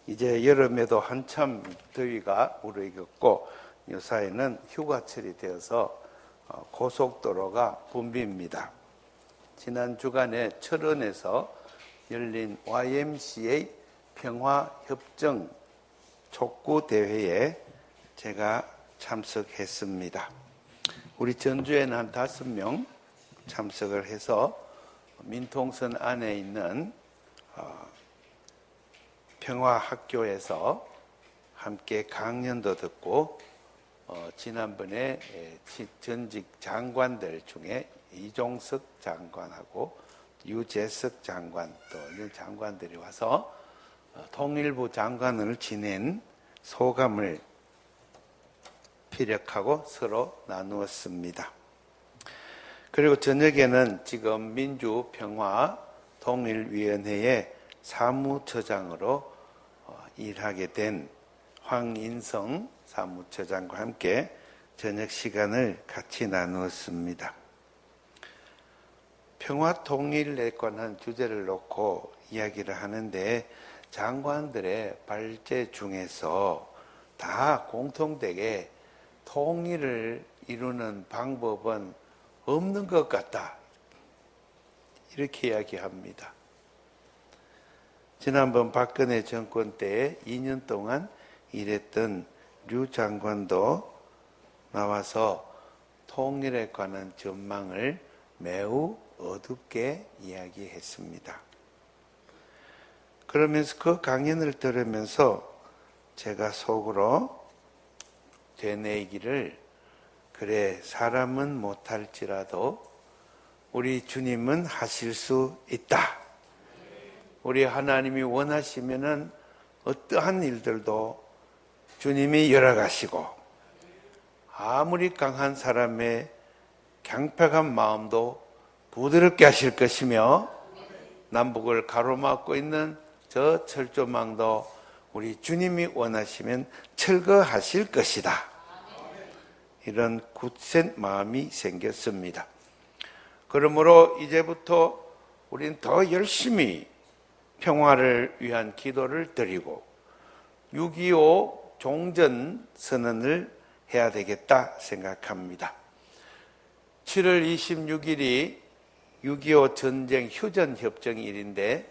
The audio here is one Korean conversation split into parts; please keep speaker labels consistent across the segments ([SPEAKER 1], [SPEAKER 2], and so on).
[SPEAKER 1] 이제 여름에도 한참 더위가 무르익었고 요사이는 휴가철이 되어서 고속도로가 붐빕니다. 지난 주간에 철원에서 열린 YMCA 평화협정 촉구대회에 제가 참석했습니다. 우리 전주에는 한 5명 참석을 해서 민통선 안에 있는 평화학교에서 함께 강연도 듣고 지난번에 전직 장관들 중에 이종석 장관하고 유재석 장관 또 이런 장관들이 와서 통일부 장관을 지낸 소감을 피력하고 서로 나누었습니다. 그리고 저녁에는 지금 민주평화통일위원회의 사무처장으로 일하게 된 황인성 사무처장과 함께 저녁 시간을 같이 나누었습니다. 평화통일에 관한 주제를 놓고 이야기를 하는데 장관들의 발제 중에서 다 공통되게 통일을 이루는 방법은 없는 것 같다. 이렇게 이야기합니다. 지난번 박근혜 정권 때에 2년 동안 일했던 류 장관도 나와서 통일에 관한 전망을 매우 어둡게 이야기했습니다. 그러면서 그 강연을 들으면서 제가 속으로 되뇌기를 그래 사람은 못할지라도 우리 주님은 하실 수 있다. 우리 하나님이 원하시면은 어떠한 일들도 주님이 열어가시고 아무리 강한 사람의 강팍한 마음도 부드럽게 하실 것이며 남북을 가로막고 있는 저 철조망도 우리 주님이 원하시면 철거하실 것이다. 이런 굳센 마음이 생겼습니다. 그러므로 이제부터 우린 더 열심히 평화를 위한 기도를 드리고 6.25 종전선언을 해야 되겠다 생각합니다. 7월 26일이 6.25 전쟁 휴전협정일인데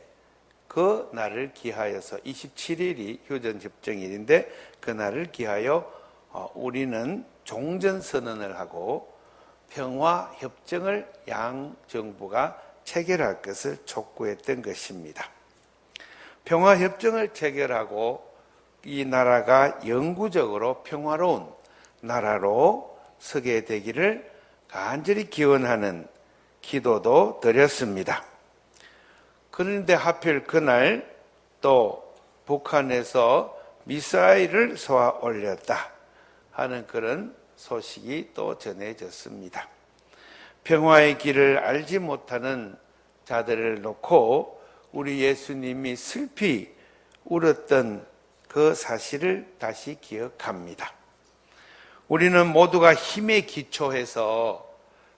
[SPEAKER 1] 그 날을 기하여서 27일이 휴전협정일인데 그 날을 기하여 우리는 종전선언을 하고 평화협정을 양 정부가 체결할 것을 촉구했던 것입니다. 평화협정을 체결하고 이 나라가 영구적으로 평화로운 나라로 서게 되기를 간절히 기원하는 기도도 드렸습니다. 그런데 하필 그날 또 북한에서 미사일을 쏘아 올렸다 하는 그런 소식이 또 전해졌습니다. 평화의 길을 알지 못하는 자들을 놓고 우리 예수님이 슬피 울었던 그 사실을 다시 기억합니다. 우리는 모두가 힘에 기초해서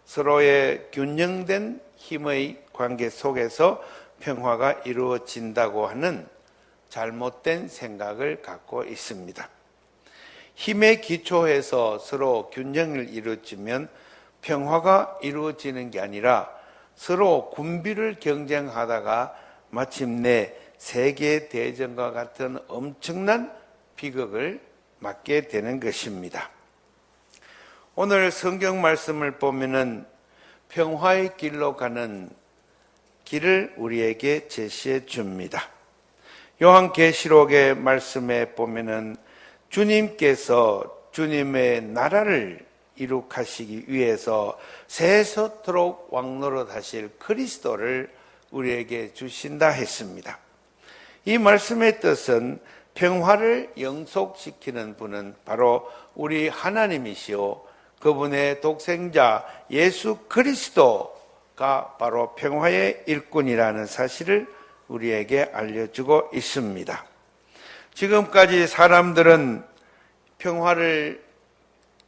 [SPEAKER 1] 서로의 균형된 힘의 관계 속에서 평화가 이루어진다고 하는 잘못된 생각을 갖고 있습니다. 힘에 기초해서 서로 균형을 이루어지면 평화가 이루어지는 게 아니라 서로 군비를 경쟁하다가 마침내 세계대전과 같은 엄청난 비극을 맞게 되는 것입니다. 오늘 성경 말씀을 보면은 평화의 길로 가는 길을 우리에게 제시해 줍니다. 요한계시록의 말씀에 보면은 주님께서 주님의 나라를 이룩하시기 위해서 세세토록 왕노릇하실 그리스도를 우리에게 주신다 했습니다. 이 말씀의 뜻은 평화를 영속시키는 분은 바로 우리 하나님이시오 그분의 독생자 예수 그리스도가 바로 평화의 일꾼이라는 사실을 우리에게 알려주고 있습니다. 지금까지 사람들은 평화를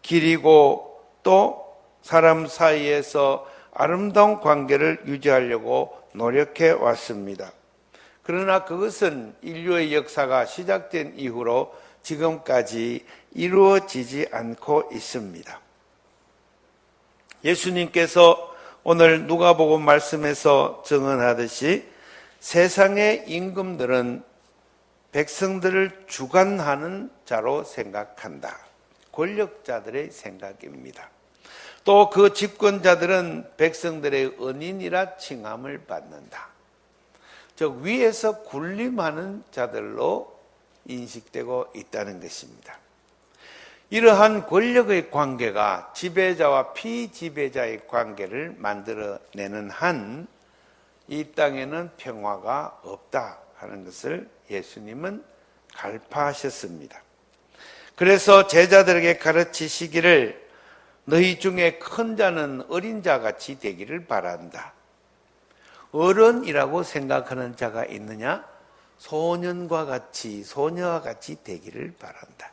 [SPEAKER 1] 기리고 또 사람 사이에서 아름다운 관계를 유지하려고 노력해 왔습니다. 그러나 그것은 인류의 역사가 시작된 이후로 지금까지 이루어지지 않고 있습니다. 예수님께서 오늘 누가복음 말씀에서 증언하듯이 세상의 임금들은 백성들을 주관하는 자로 생각한다. 권력자들의 생각입니다. 또 그 집권자들은 백성들의 은인이라 칭함을 받는다. 즉 위에서 군림하는 자들로 인식되고 있다는 것입니다. 이러한 권력의 관계가 지배자와 피지배자의 관계를 만들어내는 한 이 땅에는 평화가 없다 하는 것을 예수님은 갈파하셨습니다. 그래서 제자들에게 가르치시기를 너희 중에 큰 자는 어린 자같이 되기를 바란다. 어른이라고 생각하는 자가 있느냐? 소년과 같이, 소녀와 같이 되기를 바란다.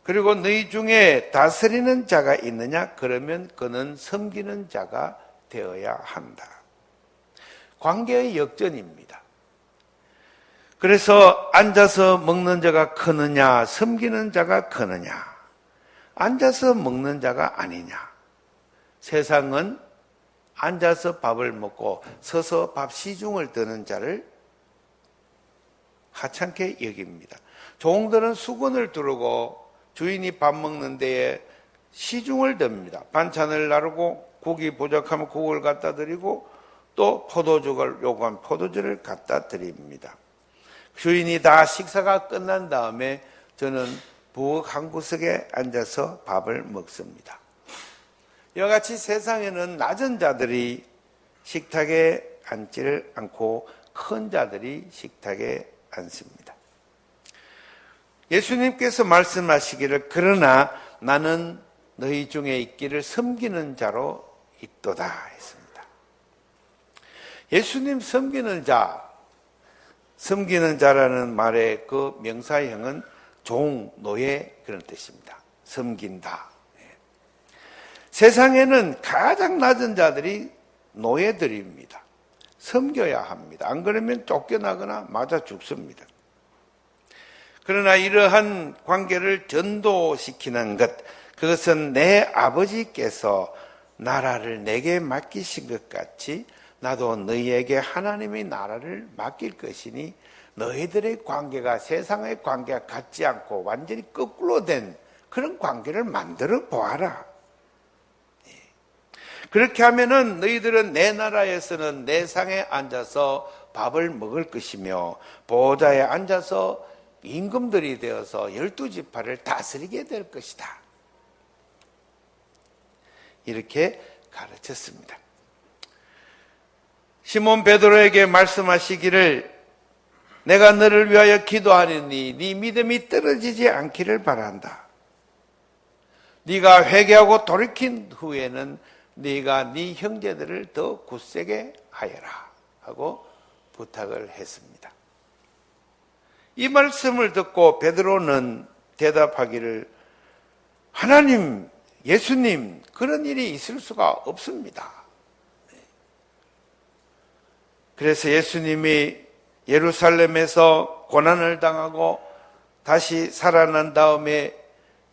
[SPEAKER 1] 그리고 너희 중에 다스리는 자가 있느냐? 그러면 그는 섬기는 자가 되어야 한다. 관계의 역전입니다. 그래서 앉아서 먹는 자가 크느냐, 섬기는 자가 크느냐, 앉아서 먹는 자가 아니냐. 세상은 앉아서 밥을 먹고 서서 밥 시중을 드는 자를 하찮게 여깁니다. 종들은 수건을 두르고 주인이 밥 먹는 데에 시중을 듭니다. 반찬을 나르고 고기 부족하면 국을 갖다 드리고 또 포도주를 요구하면 포도주를 갖다 드립니다. 주인이 다 식사가 끝난 다음에 저는 부엌 한 구석에 앉아서 밥을 먹습니다. 이와 같이 세상에는 낮은 자들이 식탁에 앉지를 않고 큰 자들이 식탁에 앉습니다. 예수님께서 말씀하시기를 그러나 나는 너희 중에 있기를 섬기는 자로 있도다 했습니다. 예수님 섬기는 자라는 말의 그 명사형은 종, 노예 그런 뜻입니다. 섬긴다. 세상에는 가장 낮은 자들이 노예들입니다. 섬겨야 합니다. 안 그러면 쫓겨나거나 맞아 죽습니다. 그러나 이러한 관계를 전도시키는 것, 그것은 내 아버지께서 나라를 내게 맡기신 것 같이 나도 너희에게 하나님의 나라를 맡길 것이니 너희들의 관계가 세상의 관계가 같지 않고 완전히 거꾸로 된 그런 관계를 만들어 보아라. 그렇게 하면은 너희들은 내 나라에서는 내 상에 앉아서 밥을 먹을 것이며 보좌에 앉아서 임금들이 되어서 12지파를 다스리게 될 것이다. 이렇게 가르쳤습니다. 시몬 베드로에게 말씀하시기를 내가 너를 위하여 기도하리니 네 믿음이 떨어지지 않기를 바란다. 네가 회개하고 돌이킨 후에는 네가 네 형제들을 더 굳세게 하여라 하고 부탁을 했습니다. 이 말씀을 듣고 베드로는 대답하기를 하나님, 예수님, 그런 일이 있을 수가 없습니다. 그래서 예수님이 예루살렘에서 고난을 당하고 다시 살아난 다음에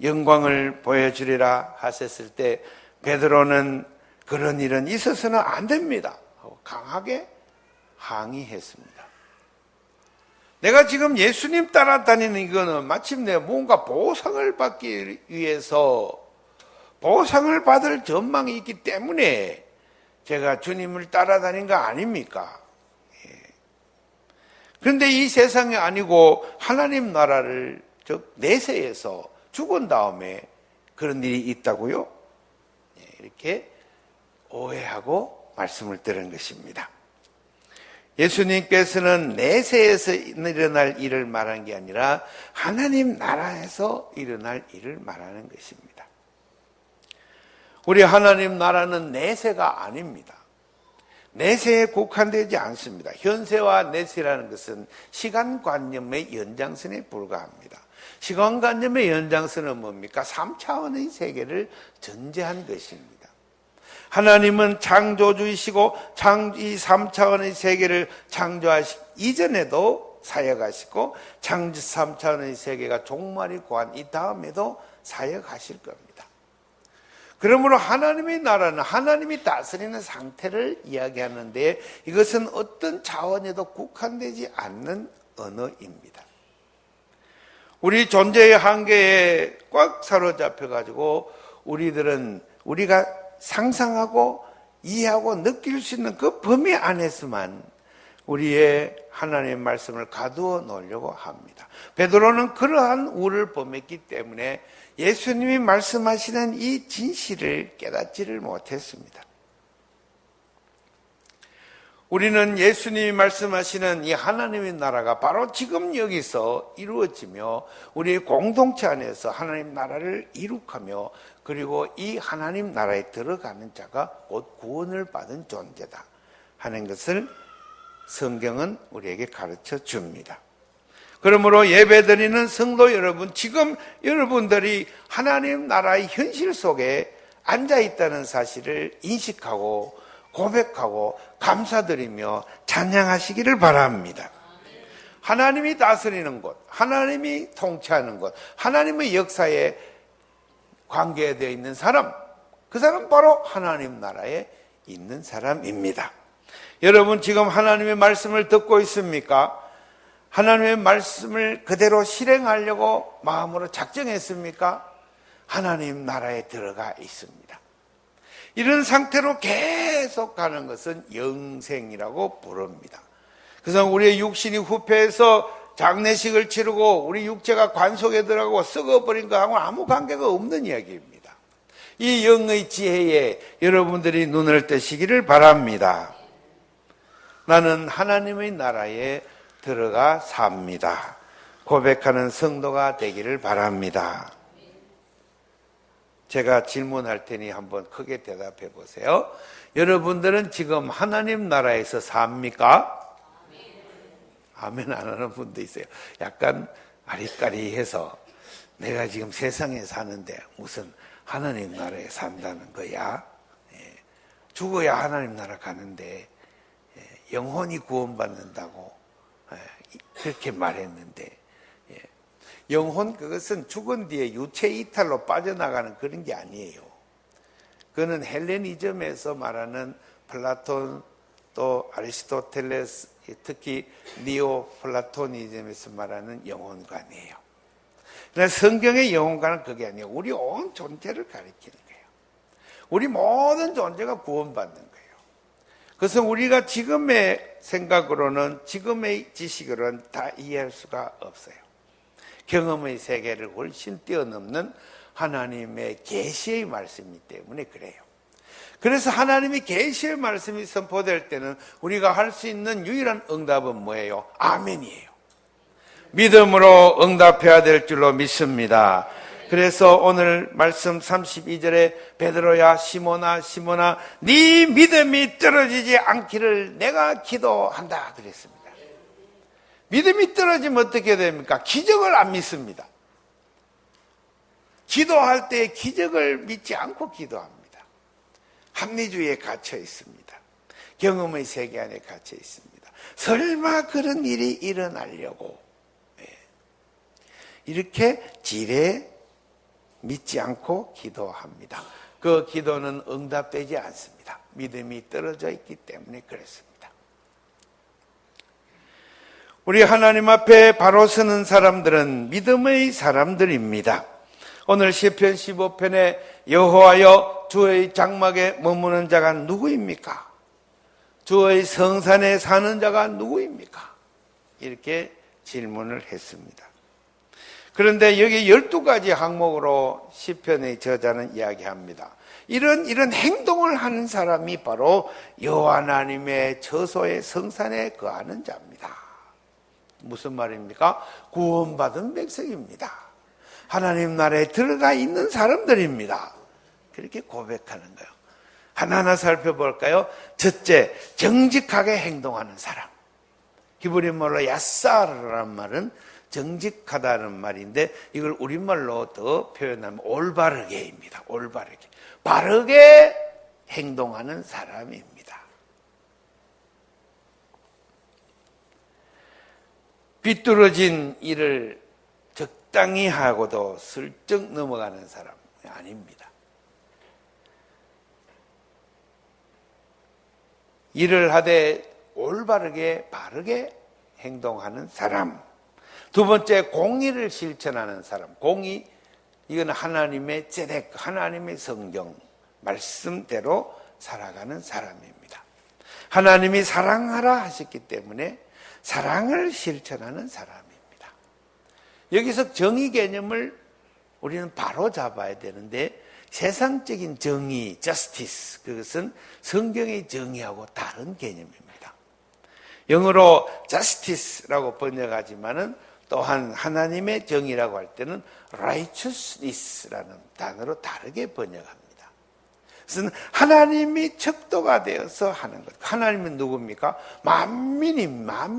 [SPEAKER 1] 영광을 보여주리라 하셨을 때 베드로는 그런 일은 있어서는 안 됩니다 하고 강하게 항의했습니다. 내가 지금 예수님 따라다니는 이거는 마침내 뭔가 보상을 받기 위해서 보상을 받을 전망이 있기 때문에 제가 주님을 따라다닌 거 아닙니까? 그런데 이 세상이 아니고 하나님 나라를 즉 내세에서 죽은 다음에 그런 일이 있다고요? 이렇게 오해하고 말씀을 드린 것입니다. 예수님께서는 내세에서 일어날 일을 말한 게 아니라 하나님 나라에서 일어날 일을 말하는 것입니다. 우리 하나님 나라는 내세가 아닙니다. 내세에 국한되지 않습니다. 현세와 내세라는 것은 시간관념의 연장선에 불과합니다. 시간관념의 연장선은 뭡니까? 3차원의 세계를 전제한 것입니다. 하나님은 창조주이시고 이 3차원의 세계를 창조하시기 이전에도 사역하시고 창조 3차원의 세계가 종말이 고한 이 다음에도 사역하실 겁니다. 그러므로 하나님의 나라는 하나님이 다스리는 상태를 이야기하는데 이것은 어떤 차원에도 국한되지 않는 언어입니다. 우리 존재의 한계에 꽉 사로잡혀가지고 우리가 상상하고 이해하고 느낄 수 있는 그 범위 안에서만 우리의 하나님의 말씀을 가두어 놓으려고 합니다. 베드로는 그러한 우를 범했기 때문에 예수님이 말씀하시는 이 진실을 깨닫지를 못했습니다. 우리는 예수님이 말씀하시는 이 하나님의 나라가 바로 지금 여기서 이루어지며 우리의 공동체 안에서 하나님 나라를 이룩하며 그리고 이 하나님 나라에 들어가는 자가 곧 구원을 받은 존재다 하는 것을 성경은 우리에게 가르쳐 줍니다. 그러므로 예배드리는 성도 여러분, 지금 여러분들이 하나님 나라의 현실 속에 앉아있다는 사실을 인식하고 고백하고 감사드리며 찬양하시기를 바랍니다. 하나님이 다스리는 곳, 하나님이 통치하는 곳, 하나님의 역사에 관계되어 있는 사람, 그 사람 바로 하나님 나라에 있는 사람입니다. 여러분 지금 하나님의 말씀을 듣고 있습니까? 하나님의 말씀을 그대로 실행하려고 마음으로 작정했습니까? 하나님 나라에 들어가 있습니다. 이런 상태로 계속 가는 것은 영생이라고 부릅니다. 그래서 우리의 육신이 후패해서 장례식을 치르고 우리 육체가 관 속에 들어가고 썩어버린 것하고 아무 관계가 없는 이야기입니다. 이 영의 지혜에 여러분들이 눈을 뜨시기를 바랍니다. 나는 하나님의 나라에 들어가 삽니다. 고백하는 성도가 되기를 바랍니다. 제가 질문할 테니 한번 크게 대답해 보세요. 여러분들은 지금 하나님 나라에서 삽니까? 아멘 안 하는 분도 있어요. 약간 아리까리해서 내가 지금 세상에 사는데 무슨 하나님 나라에 산다는 거야? 죽어야 하나님 나라 가는데 영혼이 구원받는다고 그렇게 말했는데 영혼 그것은 죽은 뒤에 유체 이탈로 빠져나가는 그런 게 아니에요. 그거는 헬레니즘에서 말하는 플라톤 또 아리스토텔레스 특히 니오 플라토니즘에서 말하는 영혼관이에요. 그러나 성경의 영혼관은 그게 아니에요. 우리 온 존재를 가리키는 거예요. 우리 모든 존재가 구원받는 거예요. 그래서 우리가 지금의 생각으로는 지금의 지식으로는 다 이해할 수가 없어요. 경험의 세계를 훨씬 뛰어넘는 하나님의 계시의 말씀이기 때문에 그래요. 그래서 하나님이 계시의 말씀이 선포될 때는 우리가 할 수 있는 유일한 응답은 뭐예요? 아멘이에요. 믿음으로 응답해야 될 줄로 믿습니다. 그래서 오늘 말씀 32절에 베드로야 시몬아 시몬아 네 믿음이 떨어지지 않기를 내가 기도한다 그랬습니다. 믿음이 떨어지면 어떻게 됩니까? 기적을 안 믿습니다. 기도할 때 기적을 믿지 않고 기도합니다. 합리주의에 갇혀 있습니다. 경험의 세계 안에 갇혀 있습니다. 설마 그런 일이 일어나려고 이렇게 지레 믿지 않고 기도합니다. 그 기도는 응답되지 않습니다. 믿음이 떨어져 있기 때문에 그렇습니다. 우리 하나님 앞에 바로 서는 사람들은 믿음의 사람들입니다. 오늘 시편 15편에 여호와여 주의 장막에 머무는 자가 누구입니까? 주의 성산에 사는 자가 누구입니까? 이렇게 질문을 했습니다. 그런데 여기 12가지 항목으로 시편의 저자는 이야기합니다. 이런 행동을 하는 사람이 바로 여호와 하나님의 처소의 성산에 거하는 자입니다. 무슨 말입니까? 구원받은 백성입니다. 하나님 나라에 들어가 있는 사람들입니다. 그렇게 고백하는 거예요. 하나하나 살펴볼까요? 첫째, 정직하게 행동하는 사람. 히브리 말로 야사르라는 말은 정직하다는 말인데 이걸 우리말로 더 표현하면 올바르게입니다. 올바르게. 바르게 행동하는 사람입니다. 비뚤어진 일을 적당히 하고도 슬쩍 넘어가는 사람이 아닙니다. 일을 하되 올바르게 바르게 행동하는 사람. 두 번째, 공의를 실천하는 사람. 공의, 이건 하나님의 ጼ덱, 하나님의 성경 말씀대로 살아가는 사람입니다. 하나님이 사랑하라 하셨기 때문에 사랑을 실천하는 사람입니다. 여기서 정의 개념을 우리는 바로 잡아야 되는데, 세상적인 정의, justice, 그것은 성경의 정의하고 다른 개념입니다. 영어로 justice라고 번역하지만은 또한 하나님의 정의라고 할 때는 righteousness라는 단어로 다르게 번역합니다. 그것은 하나님이 척도가 되어서 하는 것. 하나님은 누굽니까? 만민에게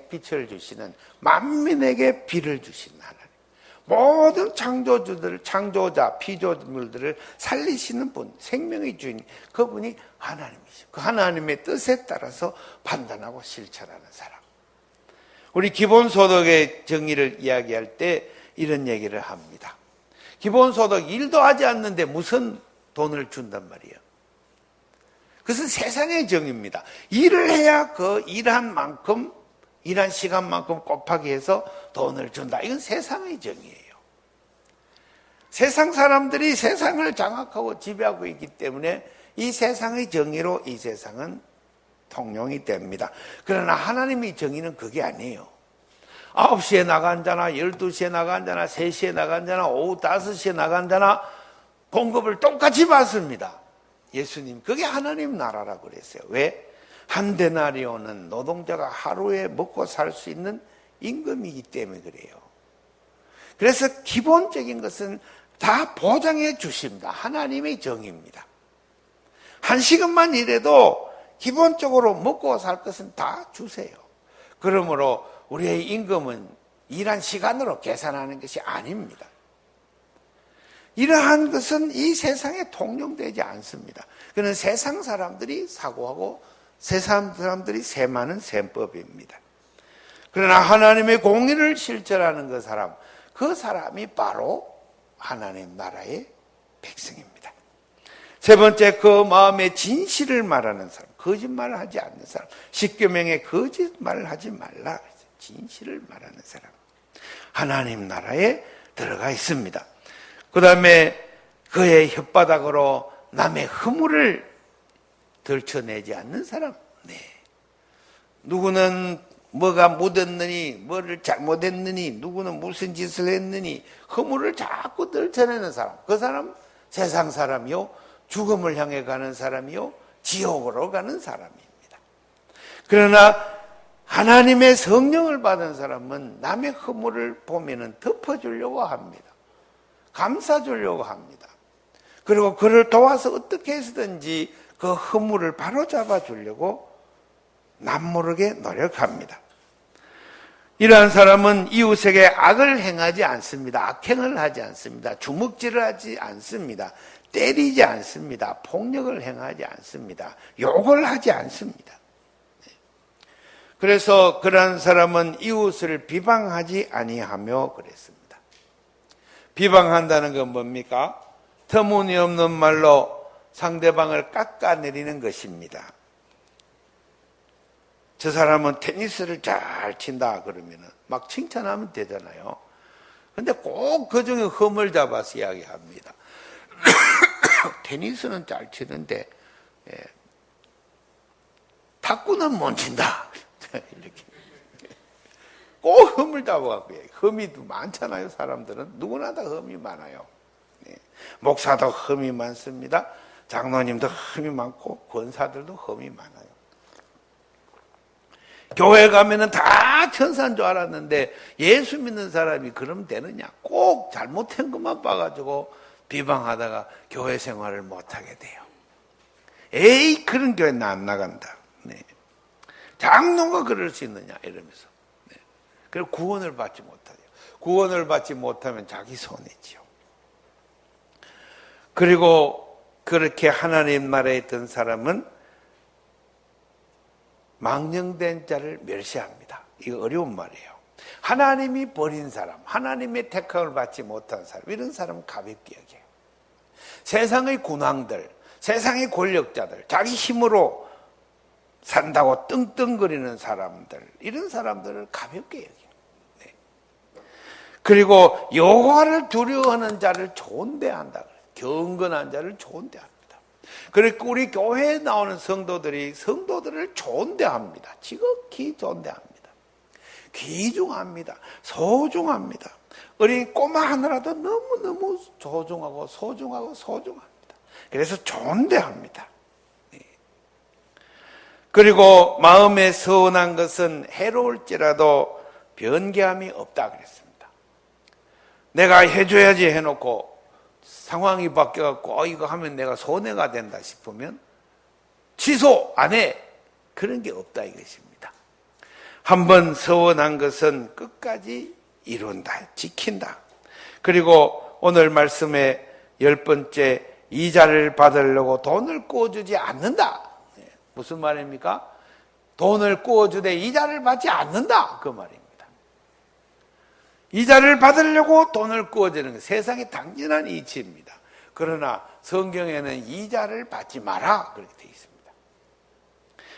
[SPEAKER 1] 빛을 주시는, 만민에게 비를 주시는 하나님. 모든 창조자, 피조물들을 살리시는 분, 생명의 주인, 그분이 하나님이시죠. 그 하나님의 뜻에 따라서 판단하고 실천하는 사람. 우리 기본소득의 정의를 이야기할 때 이런 얘기를 합니다. 기본소득 일도 하지 않는데 무슨 돈을 준단 말이에요. 그것은 세상의 정의입니다. 일을 해야 그 일한 만큼, 일한 시간만큼 곱하기 해서 돈을 준다. 이건 세상의 정의예요. 세상 사람들이 세상을 장악하고 지배하고 있기 때문에 이 세상의 정의로 이 세상은 통용이 됩니다. 그러나 하나님의 정의는 그게 아니에요. 9시에 나간 자나 12시에 나간 자나 3시에 나간 자나 오후 5시에 나간 자나 공급을 똑같이 받습니다. 예수님, 그게 하나님 나라라고 그랬어요. 왜? 한 데나리온은 노동자가 하루에 먹고 살 수 있는 임금이기 때문에 그래요. 그래서 기본적인 것은 다 보장해 주십니다. 하나님의 정의입니다. 1시간만 일해도 기본적으로 먹고 살 것은 다 주세요. 그러므로 우리의 임금은 일한 시간으로 계산하는 것이 아닙니다. 이러한 것은 이 세상에 통용되지 않습니다. 그는 세상 사람들이 사고하고 세상 사람들이 세마는 셈법입니다. 그러나 하나님의 공의를 실천하는 그 사람이 바로 하나님 나라의 백성입니다. 세 번째, 그 마음의 진실을 말하는 사람, 거짓말을 하지 않는 사람. 십계명에 거짓말을 하지 말라, 진실을 말하는 사람, 하나님 나라에 들어가 있습니다. 그 다음에 그의 혓바닥으로 남의 허물을 들춰내지 않는 사람. 네. 누구는 뭐가 묻었느니, 뭐를 잘못했느니, 누구는 무슨 짓을 했느니, 허물을 자꾸 들춰내는 사람. 그 사람 세상 사람이요, 죽음을 향해 가는 사람이요, 지옥으로 가는 사람입니다. 그러나 하나님의 성령을 받은 사람은 남의 허물을 보면은 덮어주려고 합니다. 감싸주려고 합니다. 그리고 그를 도와서 어떻게 해서든지 그 허물을 바로잡아 주려고 남모르게 노력합니다. 이러한 사람은 이웃에게 악을 행하지 않습니다. 악행을 하지 않습니다. 주먹질을 하지 않습니다. 때리지 않습니다. 폭력을 행하지 않습니다. 욕을 하지 않습니다. 그래서 그러한 사람은 이웃을 비방하지 아니하며 그랬습니다. 비방한다는 건 뭡니까? 터무니없는 말로 상대방을 깎아내리는 것입니다. 저 사람은 테니스를 잘 친다 그러면은 막 칭찬하면 되잖아요. 근데 꼭 그 중에 흠을 잡아서 이야기합니다. 테니스는 잘 치는데 탁구는 못 친다. 이렇게 꼭 흠을 잡아갖고 흠이 많잖아요. 사람들은 누구나 다 흠이 많아요. 목사도 흠이 많습니다. 장로님도 흠이 많고 권사들도 흠이 많아요. 교회 가면은 다 천사인 줄 알았는데 예수 믿는 사람이 그러면 되느냐? 꼭 잘못한 것만 봐가지고 비방하다가 교회 생활을 못하게 돼요. 에이, 그런 교회 나 안 나간다. 네. 장로가 그럴 수 있느냐? 이러면서. 네. 그리고 구원을 받지 못하죠. 구원을 받지 못하면 자기 손해지요. 그리고 그렇게 하나님 나라에 있던 사람은 망령된 자를 멸시합니다. 이거 어려운 말이에요. 하나님이 버린 사람, 하나님의 택함을 받지 못한 사람, 이런 사람은 가볍게 여겨요. 세상의 군왕들, 세상의 권력자들, 자기 힘으로 산다고 떵떵거리는 사람들, 이런 사람들을 가볍게 여겨요. 네. 그리고 여호와를 두려워하는 자를 존대한다. 경건한 자를 존대합니다. 그리고 우리 교회에 나오는 성도들이 성도들을 존대합니다. 지극히 존대합니다. 귀중합니다. 소중합니다. 어린 꼬마 하나라도 너무너무 소중하고 소중합니다. 그래서 존대합니다. 그리고 마음에 서운한 것은 해로울지라도 변개함이 없다 그랬습니다. 내가 해줘야지 해놓고 상황이 바뀌어갖고 이거 하면 내가 손해가 된다 싶으면 취소 안 해. 그런 게 없다 이것입니다. 한번 서운한 것은 끝까지 이룬다, 지킨다. 그리고 오늘 말씀의 10번째, 이자를 받으려고 돈을 꾸어주지 않는다. 무슨 말입니까? 돈을 꾸어주되 이자를 받지 않는다, 그 말입니다. 이자를 받으려고 돈을 꾸어주는 것, 세상의 당연한 이치입니다. 그러나 성경에는 이자를 받지 마라 그렇게 되어 있습니다.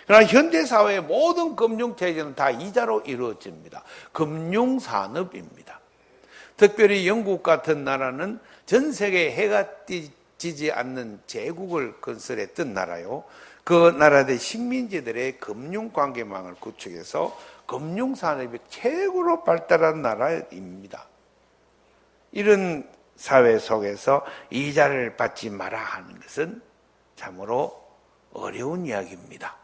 [SPEAKER 1] 그러나 현대사회의 모든 금융체제는 다 이자로 이루어집니다. 금융산업입니다. 특별히 영국 같은 나라는 전 세계에 해가 지지 않는 제국을 건설했던 나라요. 그 나라의 식민지들의 금융관계망을 구축해서 금융산업이 최고로 발달한 나라입니다. 이런 사회 속에서 이자를 받지 마라 하는 것은 참으로 어려운 이야기입니다.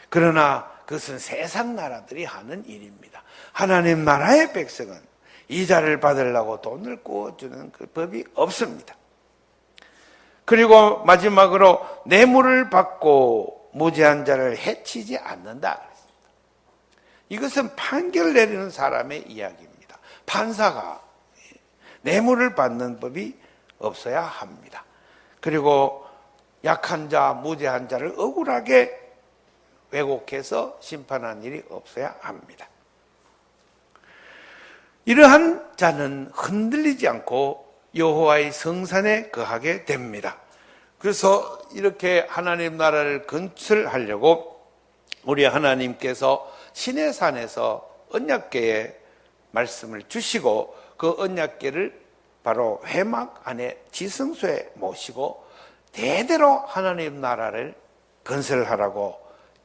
[SPEAKER 1] 그러나 그것은 세상 나라들이 하는 일입니다. 하나님 나라의 백성은 이자를 받으려고 돈을 꾸어주는 그 법이 없습니다. 그리고 마지막으로 뇌물을 받고 무죄한 자를 해치지 않는다. 이것은 판결 내리는 사람의 이야기입니다. 판사가 뇌물을 받는 법이 없어야 합니다. 그리고 약한 자, 무죄한 자를 억울하게 왜곡해서 심판한 일이 없어야 합니다. 이러한 자는 흔들리지 않고 여호와의 성산에 거하게 됩니다. 그래서 이렇게 하나님 나라를 건설하려고 우리 하나님께서 시내산에서 언약궤의 말씀을 주시고 그 언약궤를 바로 회막 안에 지성소에 모시고 대대로 하나님 나라를 건설하라고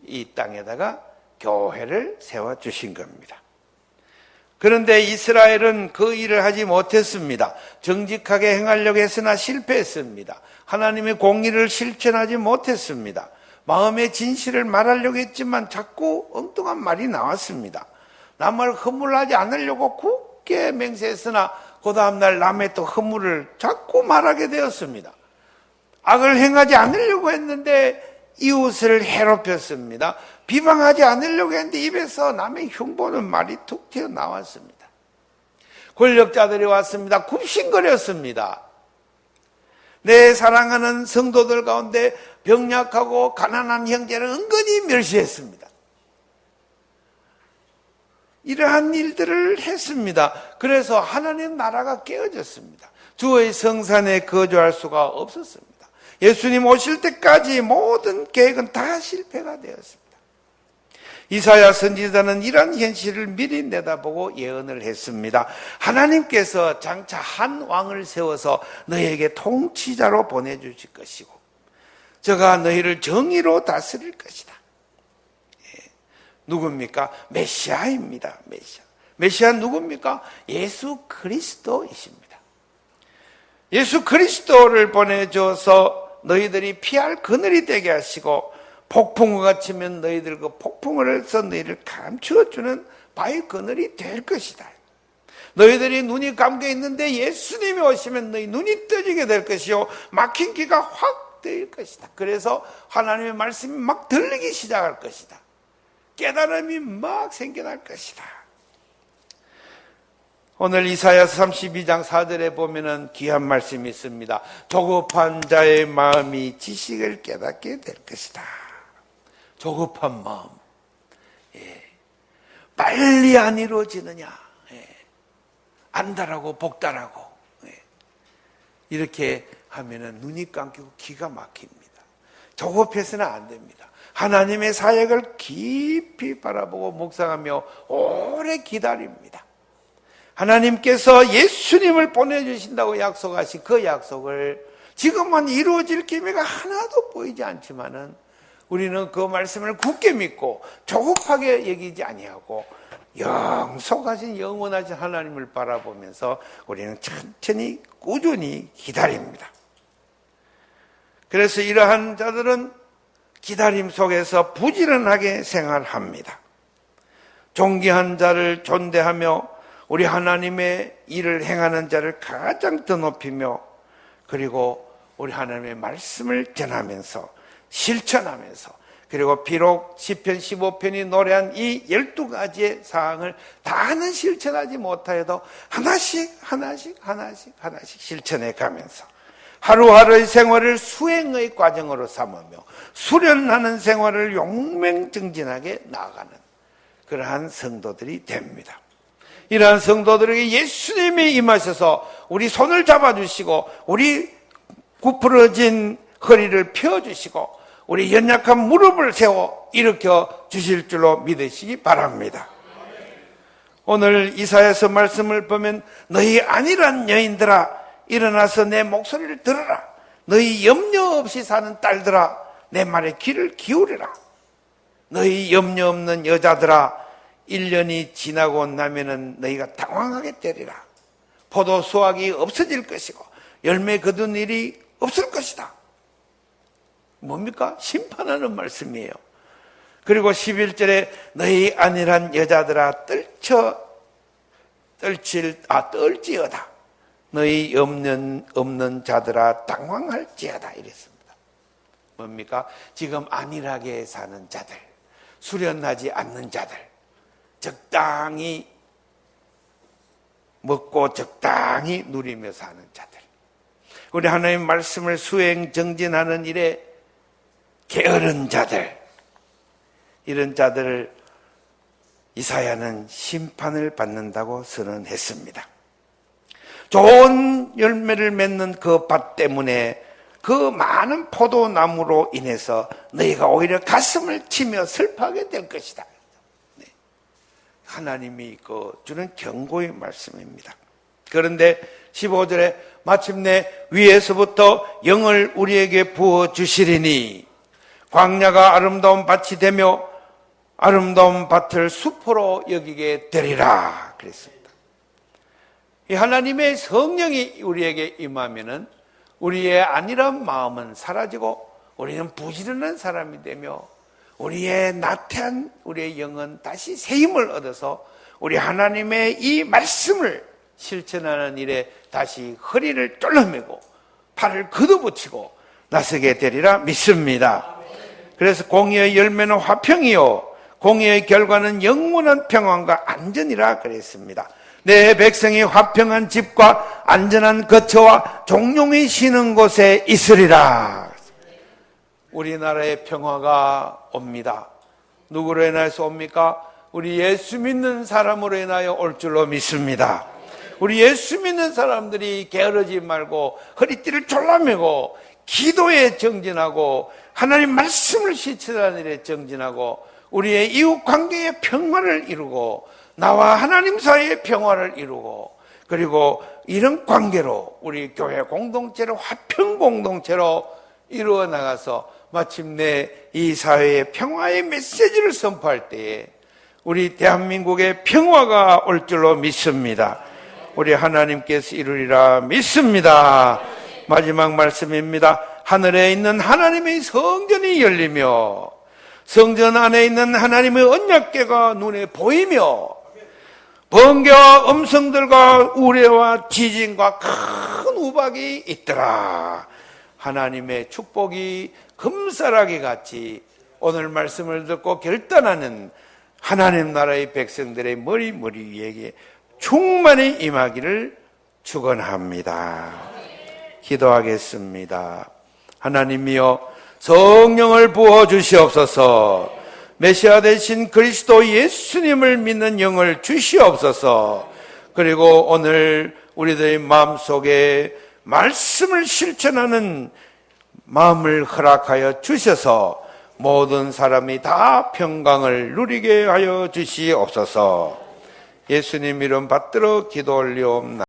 [SPEAKER 1] 이 땅에다가 교회를 세워주신 겁니다. 그런데 이스라엘은 그 일을 하지 못했습니다. 정직하게 행하려고 했으나 실패했습니다. 하나님의 공의를 실천하지 못했습니다. 마음의 진실을 말하려고 했지만 자꾸 엉뚱한 말이 나왔습니다. 남을 허물하지 않으려고 굳게 맹세했으나 그 다음날 남의 또 허물을 자꾸 말하게 되었습니다. 악을 행하지 않으려고 했는데 이웃을 해롭혔습니다. 비방하지 않으려고 했는데 입에서 남의 흉보는 말이 툭 튀어나왔습니다. 권력자들이 왔습니다. 굽신거렸습니다. 내 사랑하는 성도들 가운데 병약하고 가난한 형제를 은근히 멸시했습니다. 이러한 일들을 했습니다. 그래서 하나님 나라가 깨어졌습니다. 주의 성산에 거주할 수가 없었습니다. 예수님 오실 때까지 모든 계획은 다 실패가 되었습니다. 이사야 선지자는 이런 현실을 미리 내다보고 예언을 했습니다. 하나님께서 장차 한 왕을 세워서 너희에게 통치자로 보내주실 것이고 저가 너희를 정의로 다스릴 것이다. 누굽니까? 메시아입니다. 메시아 누굽니까? 예수 그리스도이십니다. 예수 그리스도를 보내줘서 너희들이 피할 그늘이 되게 하시고 폭풍우가 갇히면 너희들 그 폭풍을 해서 너희를 감추어주는 바위 그늘이 될 것이다. 너희들이 눈이 감겨 있는데 예수님이 오시면 너희 눈이 떠지게 될 것이요 막힌 귀가 확 뜨일 것이다. 그래서 하나님의 말씀이 막 들리기 시작할 것이다. 깨달음이 막 생겨날 것이다. 오늘 이사야서 32장 4절에 보면은 귀한 말씀이 있습니다. 조급한 자의 마음이 지식을 깨닫게 될 것이다. 조급한 마음. 빨리 안 이루어지느냐. 안달하고 복달하고. 이렇게 하면은 눈이 감기고 기가 막힙니다. 조급해서는 안 됩니다. 하나님의 사역을 깊이 바라보고 묵상하며 오래 기다립니다. 하나님께서 예수님을 보내주신다고 약속하신 그 약속을 지금은 이루어질 기미가 하나도 보이지 않지만은 우리는 그 말씀을 굳게 믿고 조급하게 여기지 아니하고 영속하신 영원하신 하나님을 바라보면서 우리는 천천히 꾸준히 기다립니다. 그래서 이러한 자들은 기다림 속에서 부지런하게 생활합니다. 존귀한 자를 존대하며 우리 하나님의 일을 행하는 자를 가장 더 높이며 그리고 우리 하나님의 말씀을 전하면서 실천하면서 그리고 비록 시편 15편이 노래한 이 12가지의 사항을 다는 실천하지 못하여도 하나씩 실천해 가면서 하루하루의 생활을 수행의 과정으로 삼으며 수련하는 생활을 용맹정진하게 나아가는 그러한 성도들이 됩니다. 이러한 성도들에게 예수님이 임하셔서 우리 손을 잡아주시고 우리 구부러진 허리를 펴주시고 우리 연약한 무릎을 세워 일으켜 주실 줄로 믿으시기 바랍니다. 오늘 이사야서 말씀을 보면 너희 안일한 여인들아 일어나서 내 목소리를 들으라. 너희 염려 없이 사는 딸들아 내 말에 귀를 기울이라. 너희 염려 없는 여자들아 1년이 지나고 나면은 너희가 당황하게 되리라. 포도 수확이 없어질 것이고 열매 거둔 일이 없을 것이다. 뭡니까? 심판하는 말씀이에요. 그리고 11절에 너희 안일한 여자들아 떨지어다. 너희 없는 자들아 당황할지어다 이랬습니다. 뭡니까? 지금 안일하게 사는 자들, 수련하지 않는 자들, 적당히 먹고 적당히 누리며 사는 자들, 우리 하나님 말씀을 수행 정진하는 일에 게으른 자들, 이런 자들을 이사야는 심판을 받는다고 선언했습니다. 좋은 열매를 맺는 그 밭 때문에 그 많은 포도나무로 인해서 너희가 오히려 가슴을 치며 슬퍼하게 될 것이다. 하나님이 주는 경고의 말씀입니다. 그런데 15절에 마침내 위에서부터 영을 우리에게 부어주시리니 광야가 아름다운 밭이 되며 아름다운 밭을 숲으로 여기게 되리라 그랬습니다. 이 하나님의 성령이 우리에게 임하면은 우리의 안일한 마음은 사라지고 우리는 부지런한 사람이 되며 우리의 나태한 우리의 영은 다시 새 힘을 얻어서 우리 하나님의 이 말씀을 실천하는 일에 다시 허리를 쫄라매고 팔을 걷어붙이고 나서게 되리라 믿습니다. 그래서 공의의 열매는 화평이요 공의의 결과는 영원한 평안과 안전이라 그랬습니다. 내 백성이 화평한 집과 안전한 거처와 종용이 쉬는 곳에 있으리라. 우리나라의 평화가 옵니다. 누구로 인해서 옵니까? 우리 예수 믿는 사람으로 인하여 올 줄로 믿습니다. 우리 예수 믿는 사람들이 게으르지 말고 허리띠를 졸라매고 기도에 정진하고 하나님 말씀을 실천하는 일에 정진하고 우리의 이웃 관계의 평화를 이루고 나와 하나님 사이의 평화를 이루고 그리고 이런 관계로 우리 교회 공동체를 화평 공동체로 이루어 나가서 마침내 이 사회의 평화의 메시지를 선포할 때에 우리 대한민국의 평화가 올 줄로 믿습니다. 우리 하나님께서 이루리라 믿습니다. 마지막 말씀입니다. 하늘에 있는 하나님의 성전이 열리며 성전 안에 있는 하나님의 언약궤가 눈에 보이며 번개와 음성들과 우레와 지진과 큰 우박이 있더라. 하나님의 축복이 금사라기 같이 오늘 말씀을 듣고 결단하는 하나님 나라의 백성들의 머리 위에 충만히 임하기를 축원합니다. 기도하겠습니다. 하나님이여, 성령을 부어 주시옵소서. 메시아 되신 그리스도 예수님을 믿는 영을 주시옵소서. 그리고 오늘 우리들의 마음속에 말씀을 실천하는 마음을 허락하여 주셔서 모든 사람이 다 평강을 누리게 하여 주시옵소서. 예수님 이름 받들어 기도 올리옵나이다.